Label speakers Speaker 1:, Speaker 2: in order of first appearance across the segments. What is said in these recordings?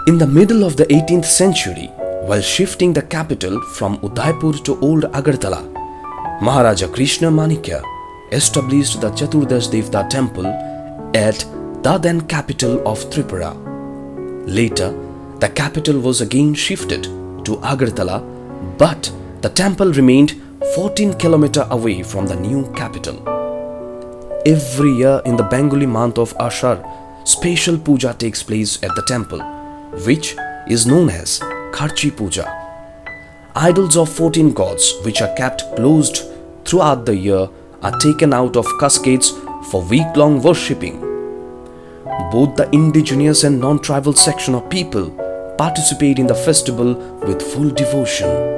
Speaker 1: In the middle of the 18th century, while shifting the capital from Udaipur to Old Agartala, Maharaja Krishna Manikya established the Chaturdash Devta temple at the then capital of Tripura. Later, the capital was again shifted to Agartala, but the temple remained 14 km away from the new capital. Every year in the Bengali month of Ashar, special puja takes place at the temple, which is known as Kharchi Puja. Idols of 14 gods, which are kept closed throughout the year, are taken out of cascades for week-long worshipping. Both the indigenous and non-tribal section of people participate in the festival with full devotion.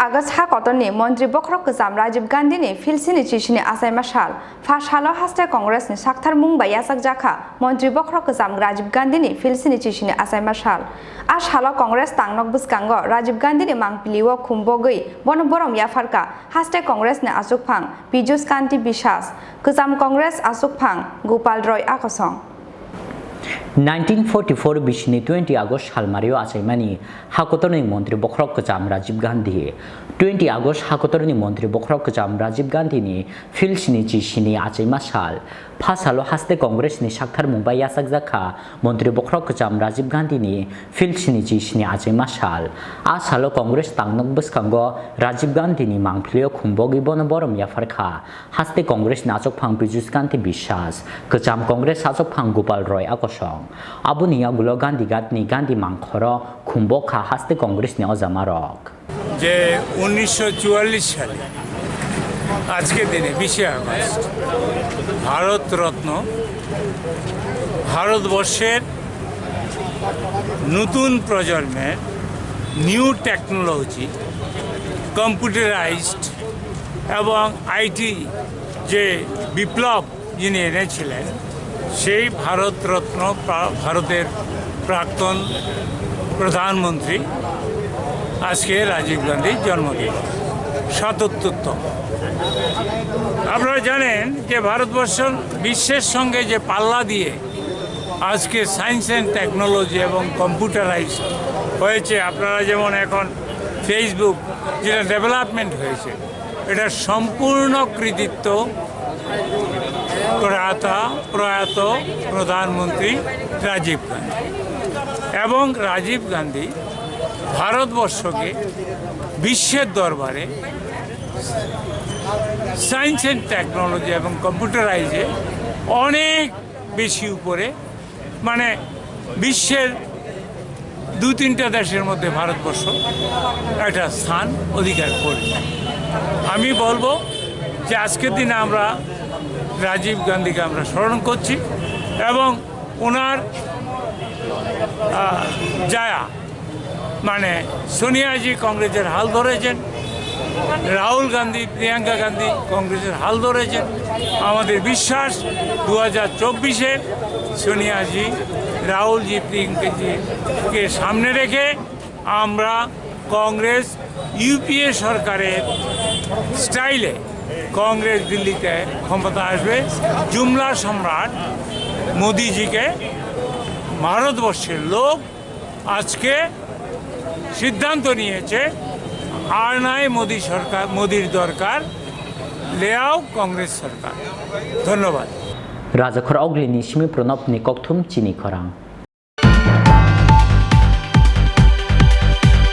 Speaker 2: August Hakotoni, Mantri Bokhorok Kwcham Rajib Gandhini, Filsini Chini Achaima Shal, Fashalo Haste Congress ni Sakthar Mumbai Yasak Jaka, Mantri Bokhorok Kwcham Rajib Gandhini, Filsini Chini Achaima Shal. Ashalo Congress Tangnok Buskango, Rajib Gandhini Mangpiliwo Kumbogui, Bonoborom Yafarka, Haste Congress ni Asukpang, Pijus Kanti Bishas, Kwcham Congress Asukpang, Gopal Roy Akosong.
Speaker 3: 1944 Bishni 20 August Halmario Achaimani Hakotoni Mantri Bokhorok Kwcham Rajib Gandhi 20 August Hakotoni Mantri Bokhorok Kwcham Rajib Gandhini Filsini Chini Achaima Shal Phasalo Haste Congress ni Sakthar Mumbai Yasak Jaka Mantri Bokhorok Kwcham Rajib Gandhini Filsini Chini Achaima Shal Ashalo Congress Tangnok Buskango Rajib Gandhini Mangplio Khumbogi Bonoborom Yafarkha Haste Congress Nachokphang Pijus Kanti Bishas Kwcham Congress Achokphang Gopal Roy Akosong Abunia Gulo Gandhi Gatni Gandhi Mangkhoro Khumboka Haste Congress ni Ozamarok
Speaker 4: যে 1944 সালে আজকের দিনে 20 August Bharat Ratna ভারতবর্ষের নতুন প্রজন্মের new technology computerised এবং IT যে বিপ্লব যিনি এনেছিলেন সেই ভারত রত্ন ভারতের প্রাক্তন প্রধানমন্ত্রী আজকে রাজীব গান্ধীর জন্মদিন ৭৭তম। আপনারা জানেন যে ভারতবর্ষ বিশ্বের সঙ্গে যে পাল্লা দিয়ে আজকে সায়েন্স অ্যান্ড টেকনোলজি এবং কম্পিউটারাইজ হয়েছে, আপনারা যেমন এখন ফেসবুক যেটা ডেভেলপমেন্ট হয়েছে, এটার সম্পূর্ণ কৃতিত্ব প্রয়াত প্রধানমন্ত্রী রাজীব গান্ধী। এবং রাজীব গান্ধী ভারতবর্ষকে বিশ্বের দরবারে সায়েন্স অ্যান্ড টেকনোলজি এবং কম্পিউটারাইজে অনেক বেশি উপরে, মানে বিশ্বের 2-3টা দেশের মধ্যে ভারতবর্ষ একটা স্থান অধিকার করবে। আমি বলবো যে আজকের দিনে আমরা রাজীব গান্ধীকে আমরা স্মরণ করছি এবং ওনার জায়া মানে সোনিয়াজি কংগ্রেসের হাল ধরেছেন, রাহুল গান্ধী প্রিয়াঙ্কা গান্ধী কংগ্রেসের হাল ধরেছেন। আমাদের বিশ্বাস 2024-এ সোনিয়াজি রাহুলজি প্রিয়াঙ্কাজিকে সামনে রেখে আমরা কংগ্রেস ইউপিএ সরকারের স্টাইলে কংগ্রেস দিল্লিতে ক্ষমতা আসবে। জুমলা সম্রাট মোদিজিকে ভারতবর্ষের লোক আজকে সিদ্ধান্ত নিয়েছে, আর নাই মোদি সরকার, মোদির দরকার, লেয়াও কংগ্রেস সরকার। ধন্যবাদ।
Speaker 3: রাজা খর অগ্লিনী সিমি প্রণব নিকথুম চিনি খরাং।